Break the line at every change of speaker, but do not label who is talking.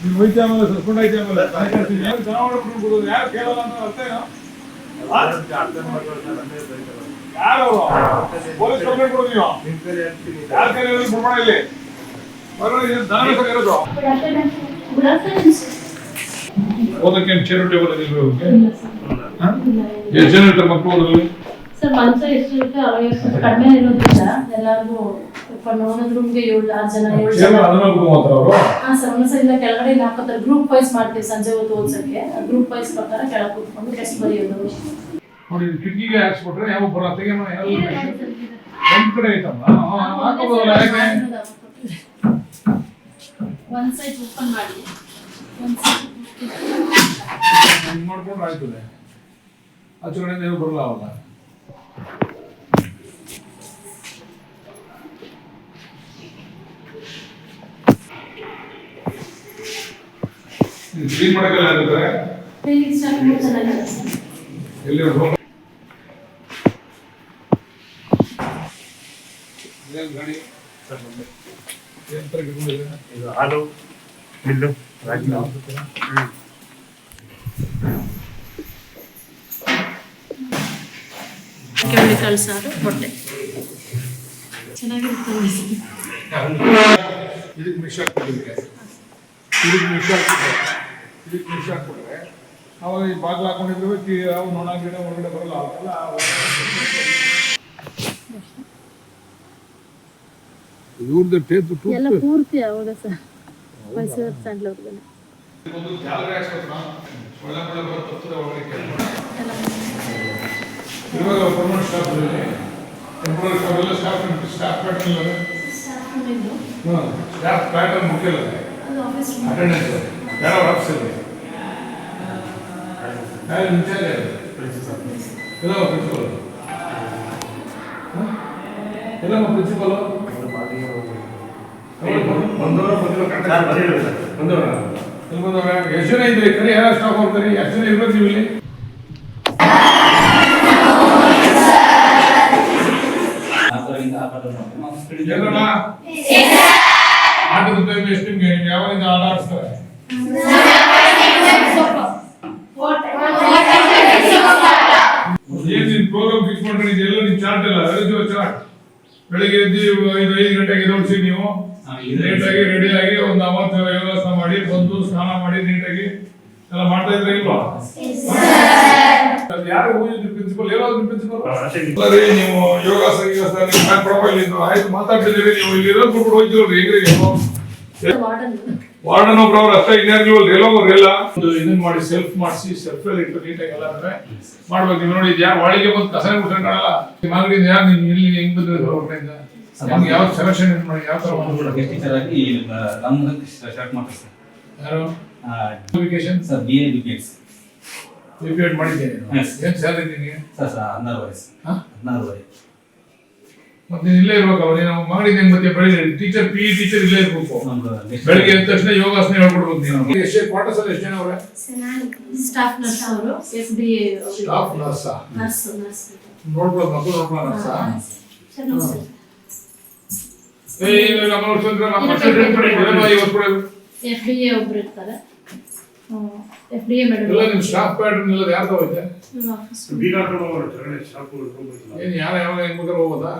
ನೀವು ಹೋಯ್ತಾ ಆಮೇಲೆ ಸಸ್ಪೆಂಡ್ ಆಯ್ತಾ ಆಮೇಲೆ ಯಾರು ಚುನಾವಣೆ ಕೊಡ್ಬೋದು ಯಾರು ಕೇಳಲ್ಲ ಅನ್ನೋ ಅರ್ಥ ಏನು? ಯಾರು ಪೊಲೀಸ್ ಕಂಪ್ಲೇಂಟ್ ಕೊಡೋದು ನೀವು ಯಾರ ಕೈಯಲ್ಲಿ ಪ್ರಮಾಣ ಇಲ್ಲಿ ಇರೋದು ಓದಕ್ಕೆ ಚೇರು ಟೇಬಲ್ ಎಷ್ಟು ಜನ ಇರ್ತಾರೆ ಮಕ್ಕಳು ಓದೋದ್ರಲ್ಲಿ?
ಸರ್ ಮಂಚ ಎಷ್ಟು ಇರುತ್ತೆ ಕಡಿಮೆ ಇರೋದ್ರಿಂದ ಎಲ್ಲರಿಗೂ ಒಂದೊಂದು ರೂಮ್ಗೆ 7-6 ಜನ 7 ಜನ ಸರ್ ಒಂದ್ ಸೈಡ್ ಕೆಳಗಡೆ ಹಾಕೋತಾರೆ. ಗ್ರೂಪ್ ವೈಸ್ ಮಾಡ್ತೀವಿ ಸಂಜೆ ಹೊತ್ತು ಓದ್ಸಕ್ಕೆ. ಗ್ರೂಪ್ ವೈಸ್ ಪ್ರಕಾರ ಕೆಳಗೆ ಕೂತ್ಕೊಂಡು ಟೆಸ್ಟ್ ಬರೆಯೋದು.
ನೋಡಿ ಕಿಟಕಿಗೆ ಹಾಕ್ಸ್ಬಿಟ್ರೆ ಯಾವ ಬರ ತೆಗೆಮ ಒಂದ್ ಕಡೆ ಐತಮ್ಮ ಹಾಕೋಬೋದಲ್ಲ ಯಾಕೆ
ಒಂದ್ ಸೈಡ್ ಓಪನ್ ಮಾಡಿ ಒಂದ್ ಸೈಡ್
ಮಾಡ್ಕೊಂಡ್ರೆ ಆಯ್ತದೆ. ಆಚೆ ಕಡೆಯಿಂದ ಏನು ಬರಲ್ಲ ಅವಾಗ. ಕ್ಲೀನ್ ಮಾಡಕ್ಕೆಲ್ಲ ಇರ್ತಾರೆ
ಕ್ಲೀನಿಂಗ್ ಸ್ಟಾಫ್ ಮೂರು ಜನ ಇದ್ದಾರೆ ಸರ್.
ಎಲ್ಲಿ ಗಾಡಿ
ಇದು ಹಾಲು ಮಿಲ್ಲು ರಾಗಿ
ಕೆಮಿಕಲ್ ಸಾರು ಮೊಟ್ಟೆ ಚೆನ್ನಾಗಿರುತ್ತೆ.
ಇದಕ್ಕೆ ಮಿಕ್ಸ್ ಹಾಕ್ಬಿಟ್ಟಿದ್ರೆ ಅವಾಗ ಈ ಬಾಗಿಲು ಹಾಕೊಂಡಿದ್ರು ಅವು ನೊಣ ಗಿಡ ಹೊರಗಡೆ ಬರಲ್ಲ ಅವಲ್ಲ. ಇವ್ರದ್ದು ಟೇಸ್ಟ್
ಎಲ್ಲ ಪೂರ್ತಿ ಹೌದಾ ಸರ್? ಮೈಸೂರು ಸ್ಯಾಂಡ್ಲವ್ರದ್ದು
ಒಂದು ಜಾಲರಿ ಹಾಕ್ಸ್ಬೇಕು ನಾವು ಒಳ್ಳೆ ಒಳ್ಳೆ ಬರ್ತದೆ ಒಳಗೆ ಇವಾಗ ಪರ್ಮನೆಂಟ್ ಸ್ಟಾಫ್ ಇದೆ. ಟೆಂಪರರಿ ಸ್ಟಾಫ್ ಎಲ್ಲ ಸ್ಟಾಫ್ ಪ್ಯಾಟರ್ನ್ ಇಲ್ಲ. ಸ್ಟಾಫ್ ಪ್ಯಾಟರ್ನ್ ಮುಖ್ಯ ಇಲ್ಲ. ಅಟೆಂಡೆನ್ಸ್ ಯಾರೋ ಆಫೀಸ್ ಇದೆ ಯಾರು ಇನ್ಚಾರ್ಜ್ ಪ್ರಿನ್ಸಿಪಲ್ ಎಲ್ಲಮ್ಮ ಪ್ರಿನ್ಸಿಪಲ್ ಬಂದವರ ಎಷ್ಟು ಜನ ಇದ್ರಿ ಕರಿ ಯಾರು ಸ್ಟಾಫ್ ಹೋಗ್ತಾರೆ ಎಷ್ಟು ಜನ ಇರ್ಬೇಕು ನೀವು ಇಲ್ಲಿ? ಆಟದ ಟೈಮ್ ಎಷ್ಟು ನಿಮ್ಗೆ ಯಾವಾಗಿಂದ ಆಟ ಆಡಿಸ್ತಾರೆ? ಏನ್ ನಿನ್ ಪ್ರೋಗ್ರಾಮ್ ಫಿಕ್ಸ್ ಮಾಡ್ರಿ ಇದೆಲ್ಲ ನಿಮ್ ಚಾರ್ಟ್ ಇಲ್ಲ ಚಾರ್ಟ್. ಬೆಳಿಗ್ಗೆ ಎದ್ದು 5 ಗಂಟೆಗೆ ಎದ್ದೋಡ್ಸಿ ನೀವು ನೀಟಾಗಿ ರೆಡಿ ಆಗಿ ಒಂದು 40 ಯೋಗಾಸನ ಮಾಡಿ ಬಂದು ಸ್ನಾನ ಮಾಡಿ ನೀಟಾಗಿ ಎಲ್ಲ ಮಾಡ್ತಾ ಇದ್ರೆ ಇಲ್ವಾ? ಯಾರು ಪ್ರಿನ್ಸಿಪಲ್ ಹೇಳೋದು ಪ್ರಿನ್ಸಿಪಲ್ ನೀವು ಯೋಗಾಸನ ಪ್ರೊಫೈಲ್ ಆಯ್ತು ಮಾತಾಡ್ತಿದ್ದೀರಿ. ನೀವು ಇಲ್ಲಿ ಇರೋದು ಬಿಟ್ಬಿಟ್ಟು ಹೋಗ್ತಿರೋದು ಹೆಂಗ್ರಿಗೆ ವಾರ್ಡನ್ ಒಬ್ರವ್ರು ಅಷ್ಟೇ ಇನ್ಯಾರು ಎಲ್ಲೋಗ್ರು ಎಲ್ಲ ಒಂದು ಇದನ್ನ ಮಾಡಿ ಸೆಲ್ಫ್ ಮಾಡಿಸಿ ಸೆಲ್ಫ್ ಇಟ್ಟು ನೀಟಾಗಿ ಎಲ್ಲ ಮಾಡ್ಬೇಕು. ನೀವು ನೋಡಿ ಯಾರು ಒಳಗೆ ಬಂದು ಕಸನೆ ಬಿಟ್ಕೊಂಡಲ್ಲ ಮಾಗಡಿಯಿಂದ ಯಾರು ನೀವು ಇಲ್ಲಿ ಹೆಂಗ್ ಬಂದ್ರೆ ಹೊರಗಡೆಯಿಂದ ನಮ್ಗೆ ಯಾವ ಸೆಲೆಕ್ಷನ್ ಮಾಡಿ ಯಾವ ತರ ಯಾರು ಎಜುಕೇಶನ್
ಸರ್ BA BPS
ಮಾಡಿದ್ದೇನೆ. ಏನ್ ಸ್ಯಾಲರಿ ನಿಮಗೆ?
ಸರ್ 16
ಮತ್ತೆ ಇಲ್ಲೇ ಇರ್ಬೇಕಲ್ಲ ನೀನು ಮಾಡಿದ ಮತ್ತೆ ಬೆಳಿಗ್ಗೆ ಟೀಚರ್ PE ಟೀಚರ್ ಇಲ್ಲೇ ಇರ್ಬೇಕು. ಬೆಳಿಗ್ಗೆ ಎದ್ದ ತಕ್ಷಣ ಯೋಗಾಸನ ಹೇಳ್ಕೊಡ್ಬೇಕು ನೀನು. ಎಷ್ಟು ಕ್ವಾರ್ಟರ್ಸ್ ಅಲ್ಲಿ ಎಷ್ಟು ಜನ ಅವರೇ?
ಸ್ಟಾಫ್ ನರ್ಸ್ ಅವರು SDA
ಸ್ಟಾಫ್ ನರ್ಸ್ ನೋಡ್ಕೊಳ್ಳೋದು ಮಕ್ಕಳು ನೋಡ್ಕೊಳ್ಳೋ ನರ್ಸ
FDA ಒಬ್ರು ಇರ್ತಾರೆ. FDA ಮೇಡಮ್
ಎಲ್ಲ ನಿಮ್ಮ ಸ್ಟಾಫ್ ಪ್ಯಾಟರ್ನ್ ಎಲ್ಲ ಯಾರ್ದು ಹೋಯ್ತೆ?
ಬೀಗಾಕೊಂಡು ಹೋಗೋರು ಸ್ಟಾಫ್
ಏನು ಯಾರು ಯಾವಾಗ ಹೆಂಗ್ ಬೇಕಾದ್ರೆ ಹೋಗೋದಾ?